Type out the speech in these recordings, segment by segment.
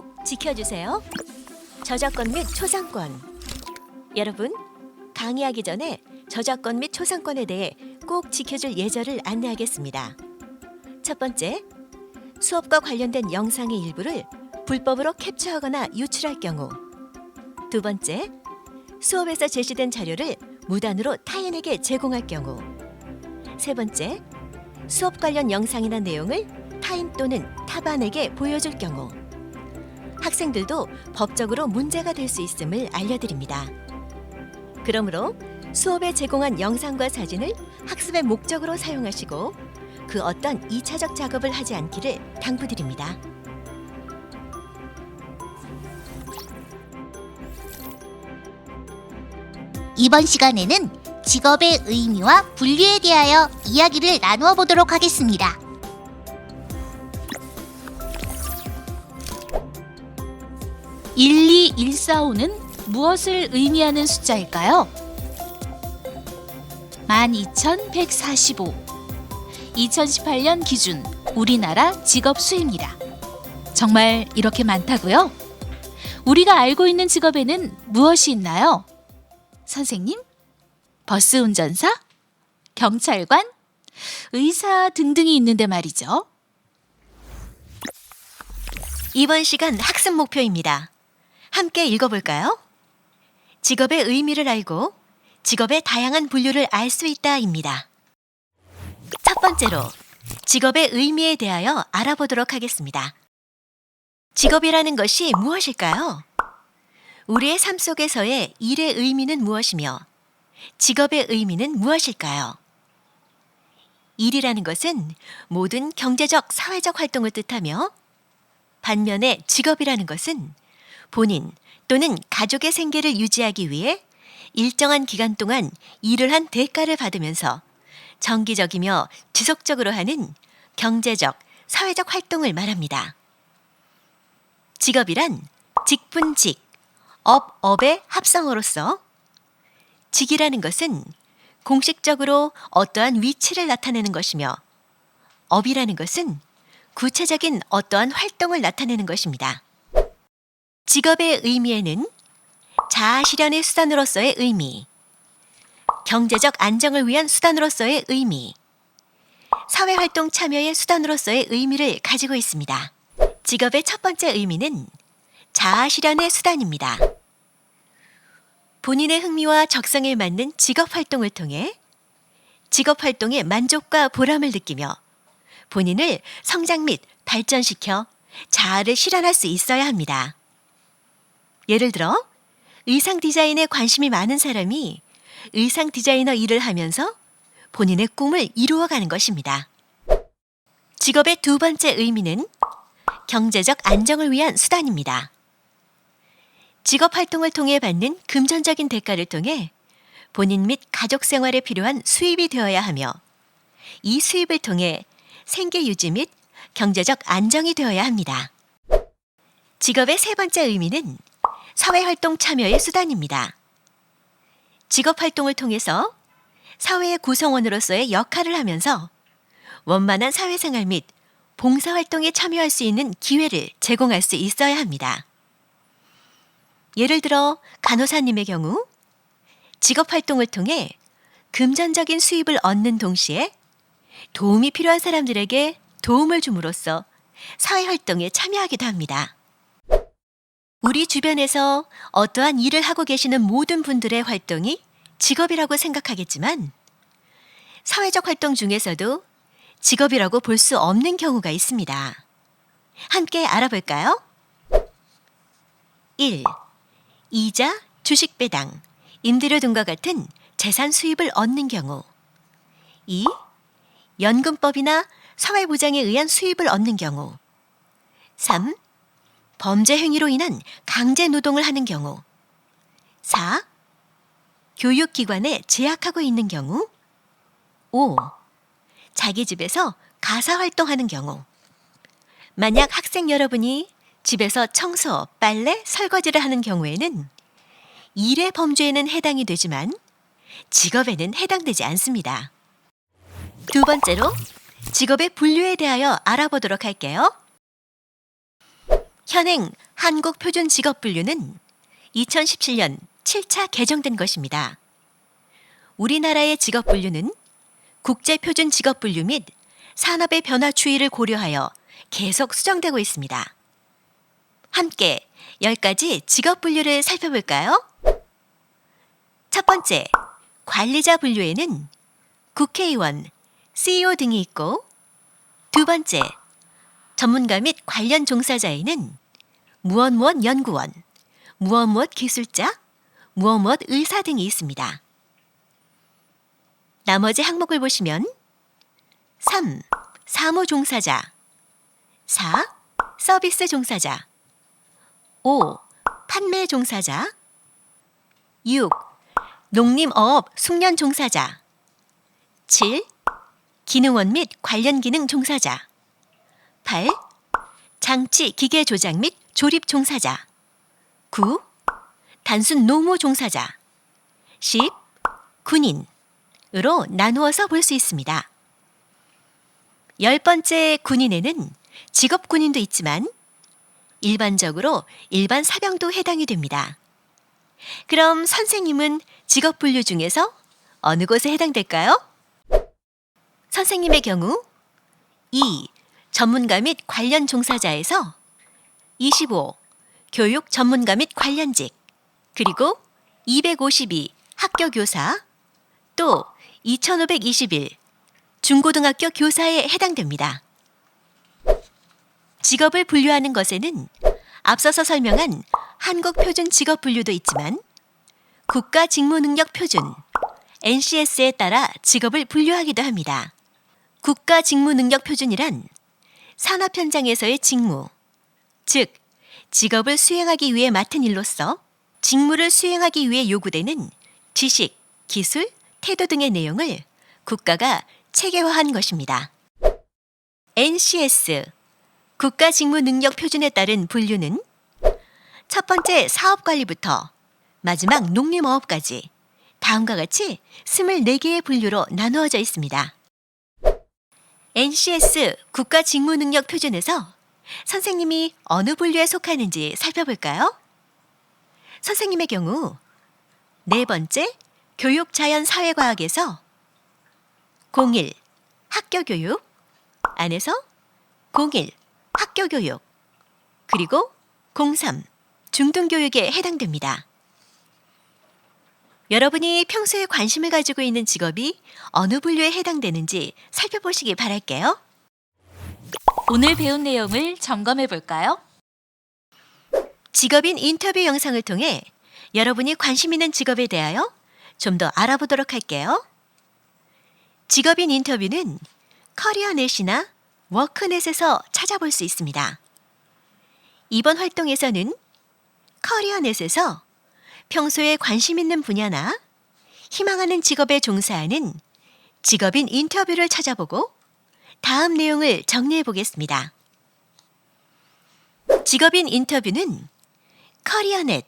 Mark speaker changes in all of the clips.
Speaker 1: 꼭 지켜주세요. 저작권 및 초상권. 여러분, 강의하기 전에 저작권 및 초상권에 대해 꼭 지켜줄 예절을 안내하겠습니다. 첫 번째, 수업과 관련된 영상의 일부를 불법으로 캡처하거나 유출할 경우. 두 번째, 수업에서 제시된 자료를 무단으로 타인에게 제공할 경우. 세 번째, 수업 관련 영상이나 내용을 타인 또는 타반에게 보여줄 경우. 학생들도 법적으로 문제가 될 수 있음을 알려드립니다. 그러므로 수업에 제공한 영상과 사진을 학습의 목적으로 사용하시고 그 어떤 2차적 작업을 하지 않기를 당부드립니다.
Speaker 2: 이번 시간에는 직업의 의미와 분류에 대하여 이야기를 나누어 보도록 하겠습니다.
Speaker 3: 12145는 무엇을 의미하는 숫자일까요? 12,145. 2018년 기준 우리나라 직업 수입니다. 정말 이렇게 많다고요? 우리가 알고 있는 직업에는 무엇이 있나요? 선생님? 버스 운전사? 경찰관? 의사 등등이 있는데 말이죠.
Speaker 1: 이번 시간 학습 목표입니다. 함께 읽어볼까요? 직업의 의미를 알고 직업의 다양한 분류를 알 수 있다입니다. 첫 번째로 직업의 의미에 대하여 알아보도록 하겠습니다. 직업이라는 것이 무엇일까요? 우리의 삶 속에서의 일의 의미는 무엇이며 직업의 의미는 무엇일까요? 일이라는 것은 모든 경제적, 사회적 활동을 뜻하며 반면에 직업이라는 것은 본인 또는 가족의 생계를 유지하기 위해 일정한 기간 동안 일을 한 대가를 받으면서 정기적이며 지속적으로 하는 경제적, 사회적 활동을 말합니다. 직업이란 직분직, 업의 합성어로서 직이라는 것은 공식적으로 어떠한 위치를 나타내는 것이며 업이라는 것은 구체적인 어떠한 활동을 나타내는 것입니다. 직업의 의미에는 자아실현의 수단으로서의 의미, 경제적 안정을 위한 수단으로서의 의미, 사회활동 참여의 수단으로서의 의미를 가지고 있습니다. 직업의 첫 번째 의미는 자아실현의 수단입니다. 본인의 흥미와 적성에 맞는 직업활동을 통해 직업활동의 만족과 보람을 느끼며 본인을 성장 및 발전시켜 자아를 실현할 수 있어야 합니다. 예를 들어 의상 디자인에 관심이 많은 사람이 의상 디자이너 일을 하면서 본인의 꿈을 이루어가는 것입니다. 직업의 두 번째 의미는 경제적 안정을 위한 수단입니다. 직업활동을 통해 받는 금전적인 대가를 통해 본인 및 가족 생활에 필요한 수입이 되어야 하며 이 수입을 통해 생계 유지 및 경제적 안정이 되어야 합니다. 직업의 세 번째 의미는 사회활동 참여의 수단입니다. 직업활동을 통해서 사회의 구성원으로서의 역할을 하면서 원만한 사회생활 및 봉사활동에 참여할 수 있는 기회를 제공할 수 있어야 합니다. 예를 들어 간호사님의 경우 직업활동을 통해 금전적인 수입을 얻는 동시에 도움이 필요한 사람들에게 도움을 줌으로써 사회활동에 참여하기도 합니다. 우리 주변에서 어떠한 일을 하고 계시는 모든 분들의 활동이 직업이라고 생각하겠지만 사회적 활동 중에서도 직업이라고 볼 수 없는 경우가 있습니다. 함께 알아볼까요? 1. 이자, 주식 배당, 임대료 등과 같은 재산 수입을 얻는 경우. 2. 연금법이나 사회보장에 의한 수입을 얻는 경우. 3. 범죄 행위로 인한 강제 노동을 하는 경우. 4. 교육기관에 재학하고 있는 경우. 5. 자기 집에서 가사활동하는 경우. 만약 학생 여러분이 집에서 청소, 빨래, 설거지를 하는 경우에는 일의 범주에는 해당이 되지만 직업에는 해당되지 않습니다. 두 번째로 직업의 분류에 대하여 알아보도록 할게요. 현행 한국표준직업분류는 2017년 7차 개정된 것입니다. 우리나라의 직업분류는 국제표준직업분류 및 산업의 변화 추이를 고려하여 계속 수정되고 있습니다. 함께 10가지 직업분류를 살펴볼까요? 첫 번째, 관리자 분류에는 국회의원, CEO 등이 있고, 두 번째, 전문가 및 관련 종사자에는 무엇무엇 연구원, 무엇무엇 기술자, 무엇무엇 의사 등이 있습니다. 나머지 항목을 보시면 3. 사무 종사자 4. 서비스 종사자 5. 판매 종사자 6. 농림어업 숙련 종사자 7. 기능원 및 관련 기능 종사자 8. 장치 기계 조작 및 조립 종사자 9. 단순 노무 종사자 10. 군인으로 나누어서 볼 수 있습니다. 10번째 군인에는 직업 군인도 있지만 일반적으로 일반 사병도 해당이 됩니다. 그럼 선생님은 직업 분류 중에서 어느 곳에 해당될까요? 선생님의 경우 2. 전문가 및 관련 종사자에서 25. 교육 전문가 및 관련직 그리고 252. 학교 교사 또 2521. 중고등학교 교사에 해당됩니다. 직업을 분류하는 것에는 앞서서 설명한 한국표준직업분류도 있지만 국가직무능력표준 NCS에 따라 직업을 분류하기도 합니다. 국가직무능력표준이란 산업 현장에서의 직무, 즉 직업을 수행하기 위해 맡은 일로서 직무를 수행하기 위해 요구되는 지식, 기술, 태도 등의 내용을 국가가 체계화한 것입니다. NCS, 국가직무능력표준에 따른 분류는 첫 번째 사업관리부터 마지막 농림어업까지 다음과 같이 24개의 분류로 나누어져 있습니다. NCS 국가직무능력표준에서 선생님이 어느 분류에 속하는지 살펴볼까요? 선생님의 경우 네 번째 교육자연사회과학에서 01 학교교육 안에서 01 학교교육 그리고 03 중등교육에 해당됩니다. 여러분이 평소에 관심을 가지고 있는 직업이 어느 분류에 해당되는지 살펴보시기 바랄게요.
Speaker 3: 오늘 배운 내용을 점검해 볼까요?
Speaker 1: 직업인 인터뷰 영상을 통해 여러분이 관심 있는 직업에 대하여 좀 더 알아보도록 할게요. 직업인 인터뷰는 커리어넷이나 워크넷에서 찾아볼 수 있습니다. 이번 활동에서는 커리어넷에서 평소에 관심 있는 분야나 희망하는 직업에 종사하는 직업인 인터뷰를 찾아보고 다음 내용을 정리해 보겠습니다. 직업인 인터뷰는 커리어넷,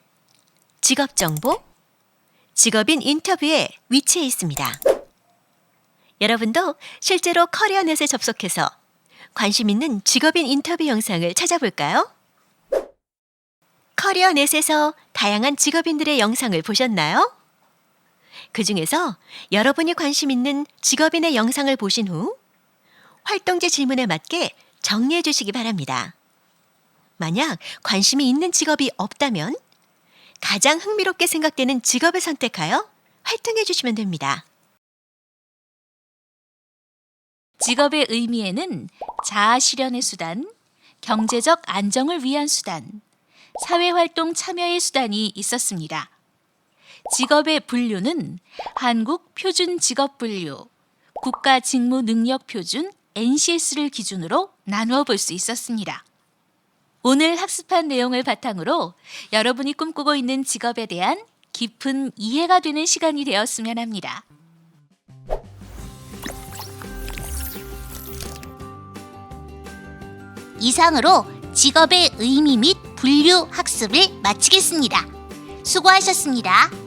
Speaker 1: 직업정보, 직업인 인터뷰에 위치해 있습니다. 여러분도 실제로 커리어넷에 접속해서 관심 있는 직업인 인터뷰 영상을 찾아볼까요? 커리어넷에서 다양한 직업인들의 영상을 보셨나요? 그 중에서 여러분이 관심 있는 직업인의 영상을 보신 후 활동지 질문에 맞게 정리해 주시기 바랍니다. 만약 관심이 있는 직업이 없다면 가장 흥미롭게 생각되는 직업을 선택하여 활동해 주시면 됩니다.
Speaker 3: 직업의 의미에는 자아 실현의 수단, 경제적 안정을 위한 수단, 사회활동 참여의 수단이 있었습니다. 직업의 분류는 한국표준직업분류, 국가직무능력표준 NCS를 기준으로 나누어 볼 수 있었습니다. 오늘 학습한 내용을 바탕으로 여러분이 꿈꾸고 있는 직업에 대한 깊은 이해가 되는 시간이 되었으면 합니다.
Speaker 2: 이상으로 직업의 의미 및 분류 학습을 마치겠습니다. 수고하셨습니다.